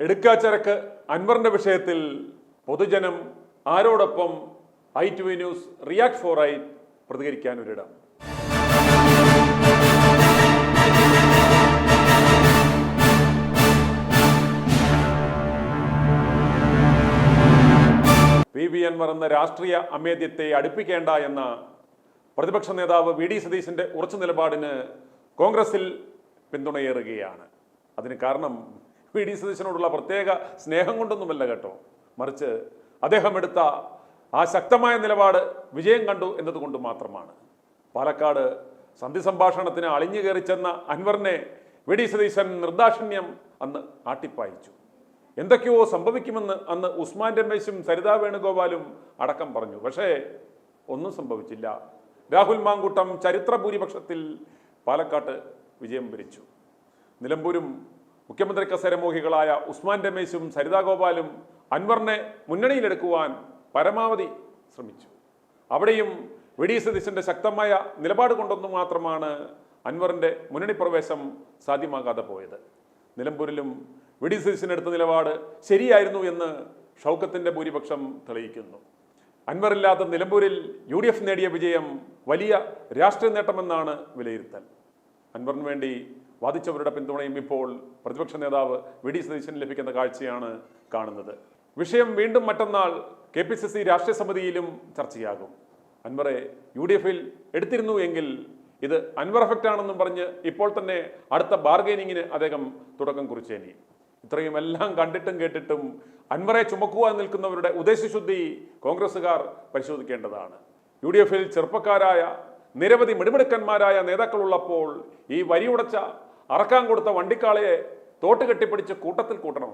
എടുക്കാച്ചരക്ക് അൻവറിന്റെ വിഷയത്തിൽ പൊതുജനം ആരോടൊപ്പം i2v ന്യൂസ് റിയാക്ട് 4i പ്രതികരിക്കാൻ ഒരിടം. PV അൻവർ എന്ന രാഷ്ട്രീയ അമേദ്യത്തെ അടുപ്പിക്കേണ്ട എന്ന പ്രതിപക്ഷ നേതാവ് വി ഡി സതീശന്റെ ഉറച്ച നിലപാടിന് കോൺഗ്രസിൽ പിന്തുണയേറുകയാണ്. അതിന് കാരണം വി ഡി സതീശനോടുള്ള പ്രത്യേക സ്നേഹം കൊണ്ടൊന്നുമല്ല കേട്ടോ, മറിച്ച് അദ്ദേഹം എടുത്ത ആ ശക്തമായ നിലപാട് വിജയം കണ്ടു എന്നതുകൊണ്ട് മാത്രമാണ്. പാലക്കാട് സന്ധി സംഭാഷണത്തിന് അളിഞ്ഞു കയറി ചെന്ന അൻവറിനെ വി ഡി സതീശൻ നിർദാക്ഷിണ്യം അന്ന് ആട്ടിപ്പായിച്ചു. എന്തൊക്കെയോ സംഭവിക്കുമെന്ന് അന്ന് ഉസ്മാൻ രമേശും സരിതാ വേണുഗോപാലും അടക്കം പറഞ്ഞു. പക്ഷേ ഒന്നും സംഭവിച്ചില്ല. രാഹുൽ മാങ്കൂട്ടം ചരിത്ര ഭൂരിപക്ഷത്തിൽ പാലക്കാട്ട് വിജയം വരിച്ചു. നിലമ്പൂരും മുഖ്യമന്ത്രി കസേരമോഹികളായ ഉസ്മാൻ രമേശും സരിതാ ഗോപാലും അൻവറിനെ മുന്നണിയിലെടുക്കുവാൻ പരമാവധി ശ്രമിച്ചു. അവിടെയും വി ഡി സതീശന്റെ ശക്തമായ നിലപാട് കൊണ്ടൊന്നു മാത്രമാണ് അൻവറിന്റെ മുന്നണി പ്രവേശം സാധ്യമാകാതെ പോയത്. നിലമ്പൂരിലും വി ഡി സതീശനെടുത്ത നിലപാട് ശരിയായിരുന്നു എന്ന് ഷൗക്കത്തിന്റെ ഭൂരിപക്ഷം തെളിയിക്കുന്നു. അൻവറില്ലാത്ത നിലമ്പൂരിൽ UDF നേടിയ വിജയം വലിയ രാഷ്ട്രീയ നേട്ടമെന്നാണ് വിലയിരുത്തൽ. അൻവറിന് വേണ്ടി വാദിച്ചവരുടെ പിന്തുണയും ഇപ്പോൾ പ്രതിപക്ഷ നേതാവ് വി ഡി സതീശന് ലഭിക്കുന്ന കാഴ്ചയാണ് കാണുന്നത്. വിഷയം വീണ്ടും മറ്റന്നാൾ KPCC രാഷ്ട്രീയ സമിതിയിലും ചർച്ചയാകും. അൻവറെ UDFൽ എടുത്തിരുന്നു എങ്കിൽ ഇത് അൻവർ എഫക്റ്റ് ആണെന്നും പറഞ്ഞ് ഇപ്പോൾ തന്നെ അടുത്ത ബാർഗൈനിങ്ങിന് അദ്ദേഹം തുടക്കം കുറിച്ചേനി. ഇത്രയും എല്ലാം കണ്ടിട്ടും കേട്ടിട്ടും അൻവറെ ചുമക്കുവാൻ നിൽക്കുന്നവരുടെ ഉദ്ദേശശുദ്ധി കോൺഗ്രസ്സുകാർ പരിശോധിക്കേണ്ടതാണ്. UDFൽ ചെറുപ്പക്കാരായ നിരവധി മിടുമിടുക്കന്മാരായ നേതാക്കളുള്ളപ്പോൾ ഈ വരിയുടച്ച അറക്കാൻ കൊടുത്ത വണ്ടിക്കാളയെ തോട്ട് കെട്ടിപ്പിടിച്ച് കൂട്ടത്തിൽ കൂട്ടണം.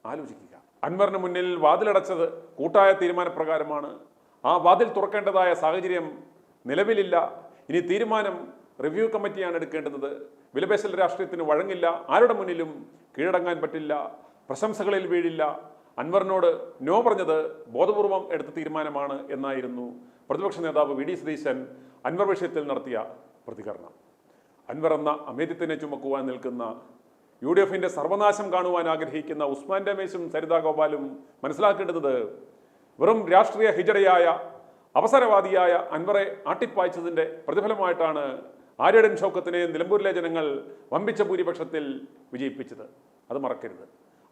ആലോചിക്കുക. അൻവറിന് മുന്നിൽ വാതിലടച്ചത് കൂട്ടായ തീരുമാനപ്രകാരമാണ്. ആ വാതിൽ തുറക്കേണ്ടതായ സാഹചര്യം നിലവിലില്ല. ഇനി തീരുമാനം റിവ്യൂ കമ്മിറ്റിയാണ് എടുക്കേണ്ടത്. വിലപേശൽ രാഷ്ട്രീയത്തിന് വഴങ്ങില്ല. ആരുടെ മുന്നിലും കീഴടങ്ങാൻ പറ്റില്ല. പ്രശംസകളിൽ വീഴില്ല. അൻവറിനോട് നോ പറഞ്ഞത് ബോധപൂർവം എടുത്ത തീരുമാനമാണ് എന്നായിരുന്നു പ്രതിപക്ഷ നേതാവ് വി ഡി സതീശൻ അൻവർ വിഷയത്തിൽ നടത്തിയ പ്രതികരണം. അൻവർ എന്ന അമേദ്യത്തിനെ ചുമക്കുവാൻ നിൽക്കുന്ന UDFന്റെ സർവനാശം കാണുവാൻ ആഗ്രഹിക്കുന്ന ഉസ്മാൻ രമേശും സരിതാ ഗോപാലും മനസ്സിലാക്കേണ്ടത് വെറും രാഷ്ട്രീയ ഹിജറയായ അവസരവാദിയായ അൻവറെ ആട്ടിപ്പായ്ച്ചതിന്റെ പ്രതിഫലമായിട്ടാണ് ആര്യടൻ ഷൗക്കത്തിനെ നിലമ്പൂരിലെ ജനങ്ങൾ വമ്പിച്ച ഭൂരിപക്ഷത്തിൽ വിജയിപ്പിച്ചത്. അത് മറക്കരുത്.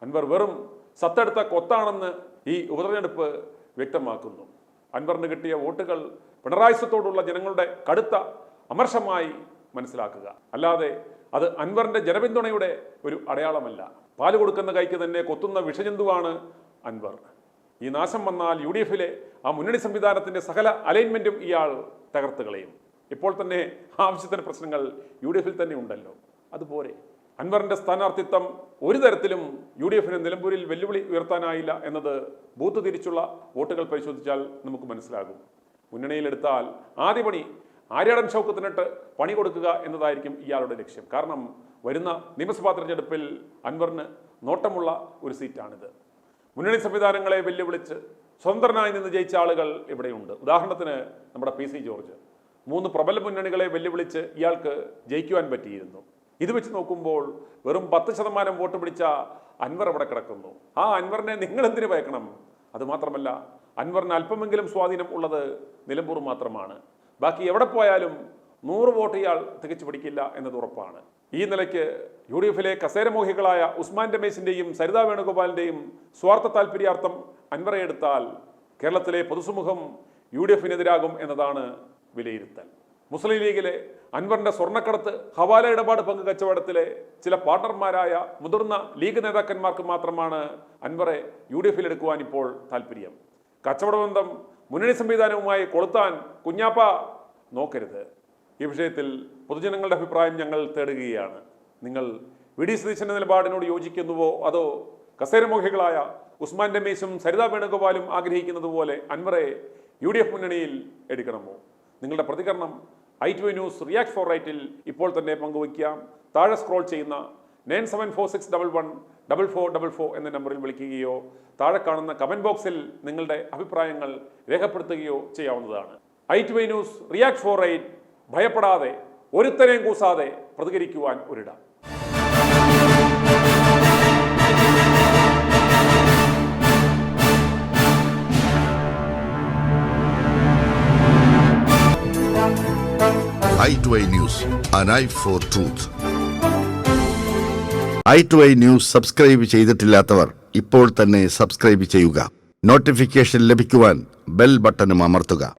അൻവർ വെറും സത്തെടുത്ത കൊത്താണെന്ന് ഈ ഉപതെരഞ്ഞെടുപ്പ് വ്യക്തമാക്കുന്നു. അൻവറിന് കിട്ടിയ വോട്ടുകൾ പിണറായിസത്തോടുള്ള ജനങ്ങളുടെ കടുത്ത അമർഷമായി മനസ്സിലാക്കുക. അല്ലാതെ അത് അൻവറിന്റെ ജനപിന്തുണയുടെ ഒരു അടയാളമല്ല. പാല് കൊടുക്കുന്ന കൈക്ക് തന്നെ കൊത്തുന്ന വിഷജന്തുവാണ് അൻവർ. ഈ നാശം വന്നാൽ UDFലെ ആ മുന്നണി സംവിധാനത്തിന്റെ സകല അലൈൻമെന്റും ഇയാൾ തകർത്ത് കളയും. ഇപ്പോൾ തന്നെ ആവശ്യത്തിന് പ്രശ്നങ്ങൾ UDFൽ തന്നെ ഉണ്ടല്ലോ. അതുപോലെ അൻവറിന്റെ സ്ഥാനാർത്ഥിത്വം ഒരു തരത്തിലും UDFന് നിലമ്പൂരിൽ വെല്ലുവിളി ഉയർത്താനായില്ല എന്നത് ബൂത്ത് തിരിച്ചുള്ള വോട്ടുകൾ പരിശോധിച്ചാൽ നമുക്ക് മനസ്സിലാകും. മുന്നണിയിലെടുത്താൽ ആദ്യ പണി ആര്യടൻ ഷൗക്കത്തിനിട്ട് പണി കൊടുക്കുക എന്നതായിരിക്കും ഇയാളുടെ ലക്ഷ്യം. കാരണം വരുന്ന നിയമസഭാ തെരഞ്ഞെടുപ്പിൽ അൻവറിന് നോട്ടമുള്ള ഒരു സീറ്റാണിത്. മുന്നണി സംവിധാനങ്ങളെ വെല്ലുവിളിച്ച് സ്വതന്ത്രനായി നിന്ന് ജയിച്ച ആളുകൾ ഇവിടെയുണ്ട്. ഉദാഹരണത്തിന് നമ്മുടെ PC ജോർജ് 3 പ്രബല മുന്നണികളെ വെല്ലുവിളിച്ച് ഇയാൾക്ക് ജയിക്കുവാൻ പറ്റിയിരുന്നു. ഇത് വെച്ച് നോക്കുമ്പോൾ വെറും 10% വോട്ട് പിടിച്ച അൻവർ അവിടെ കിടക്കുന്നു. ആ അൻവറിനെ നിങ്ങൾ എന്തിനു ഭയക്കണം? അതുമാത്രമല്ല, അൻവറിന് അല്പമെങ്കിലും സ്വാധീനം ഉള്ളത് നിലമ്പൂർ മാത്രമാണ്. ബാക്കി എവിടെ പോയാലും 100 വോട്ട് ഇയാൾ തികച്ചു പിടിക്കില്ല എന്നത് ഉറപ്പാണ്. ഈ നിലയ്ക്ക് UDFലെ കസേരമോഹികളായ ഉസ്മാൻ രമേശിന്റെയും സരിതാ വേണുഗോപാലിന്റെയും സ്വാർത്ഥ താല്പര്യാർത്ഥം അൻവറെ എടുത്താൽ കേരളത്തിലെ പൊതുസമൂഹം UDFനെതിരാകും എന്നതാണ് വിലയിരുത്തൽ. മുസ്ലിം ലീഗിലെ അൻവറിന്റെ സ്വർണ്ണക്കടത്ത് ഹവാല ഇടപാട് പങ്ക് കച്ചവടത്തിലെ ചില പാർട്ണർമാരായ മുതിർന്ന ലീഗ് നേതാക്കന്മാർക്ക് മാത്രമാണ് അൻവറെ UDFൽ എടുക്കുവാൻ ഇപ്പോൾ താല്പര്യം. കച്ചവട ബന്ധം മുന്നണി സംവിധാനവുമായി കൊളുത്താൻ കുഞ്ഞാപ്പ നോക്കരുത്. ഈ വിഷയത്തിൽ പൊതുജനങ്ങളുടെ അഭിപ്രായം ഞങ്ങൾ തേടുകയാണ്. നിങ്ങൾ വി ഡി സതീശന്റെ നിലപാടിനോട് യോജിക്കുന്നുവോ അതോ കസേരമോഹികളായ ഉസ്മാൻ രമേശും സരിതാ വേണുഗോപാലും ആഗ്രഹിക്കുന്നത് പോലെ അൻവറെ UDF മുന്നണിയിൽ എടുക്കണമോ? നിങ്ങളുടെ പ്രതികരണം i2v ന്യൂസ് റിയാക്ട് 4i ഇപ്പോൾ തന്നെ പങ്കുവയ്ക്കാം. താഴെ സ്ക്രോൾ ചെയ്യുന്ന 9746114444 എന്ന നമ്പറിൽ വിളിക്കുകയോ താഴെ കാണുന്ന കമന്റ് ബോക്സിൽ നിങ്ങളുടെ അഭിപ്രായങ്ങൾ രേഖപ്പെടുത്തുകയോ ചെയ്യാവുന്നതാണ്. i2v ന്യൂസ് റിയാക്ട് 4i ഭയപ്പെടാതെ ഒരുത്തരെയും കൂസാതെ പ്രതികരിക്കുവാൻ ഒരിടം. i2i News, an eye for truth. i2i News subscribe ചെയ്തിട്ടില്ലാത്തവർ ഇപ്പോൾ തന്നെ സബ്സ്ക്രൈബ് ചെയ്യുക. നോട്ടിഫിക്കേഷൻ ലഭിക്കുവാൻ ബെൽ ബട്ടണും അമർത്തുക.